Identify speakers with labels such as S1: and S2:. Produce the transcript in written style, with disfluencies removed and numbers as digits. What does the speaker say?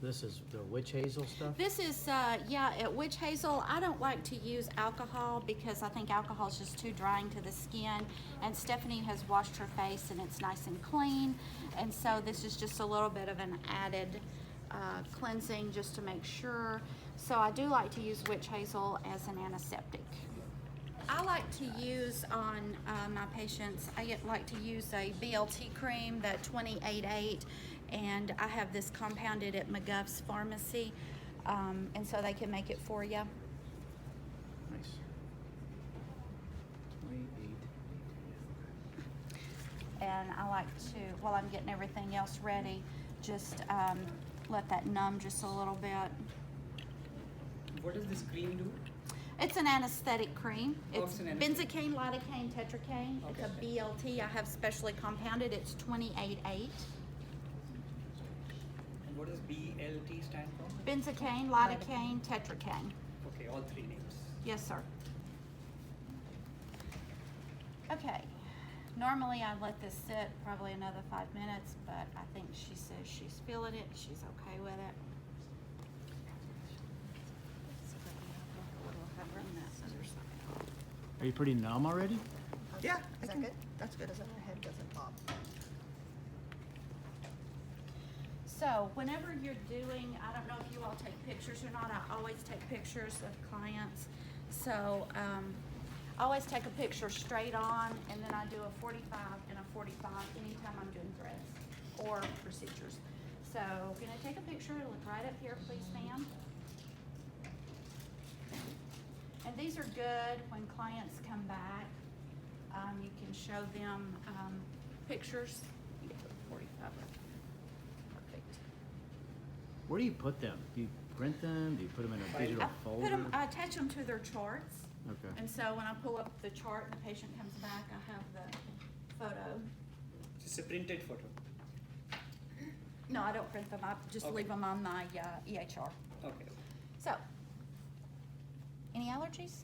S1: This is the witch hazel stuff?
S2: This is, yeah, at Witch Hazel, I don't like to use alcohol because I think alcohol is just too drying to the skin. And Stephanie has washed her face and it's nice and clean. And so this is just a little bit of an added cleansing just to make sure. So I do like to use Witch Hazel as an antiseptic. I like to use on my patients, like to use a VLT cream, that 28.8, and I have this compounded at McGuff's Pharmacy, and so they can make it for you.
S1: Nice. 28.
S2: And I like to, while I'm getting everything else ready, just let that numb just a little bit.
S3: What does this cream do?
S2: It's an anesthetic cream.
S3: Oh,
S2: It's
S3: it's an anesthetic.
S2: benzocaine, lidocaine, tetracaine. It's a
S3: Okay.
S2: BLT. I have specially compounded. It's 28.8.
S3: And what does BLT stand for?
S2: Benzocaine, lidocaine, tetracaine.
S3: Okay, all three names.
S2: Yes, sir. Okay. Normally I let this sit probably another 5 minutes, but I think she says she's feeling it. She's okay with it.
S1: Are you pretty numb already?
S4: Yeah,
S5: Is that good? That's good, as my head doesn't pop.
S2: So whenever you're doing, I don't know if you all take pictures or not, I always take pictures of clients. So I always take a picture straight on, and then I do a 45 and a 45 anytime I'm doing threads or procedures. So gonna take a picture, look right up here, please, ma'am. And these are good when clients come back. You can show them pictures. You get the 45. Perfect.
S1: Where do you put them? Do you print them? Do you put them in a digital folder?
S2: I attach them to their charts.
S1: Okay.
S2: And so when I pull up the chart and the patient comes back, I have the photo.
S3: It's a printed photo.
S2: No, I don't print them. I just
S3: Okay.
S2: leave them on my EHR.
S3: Okay.
S2: So, any allergies?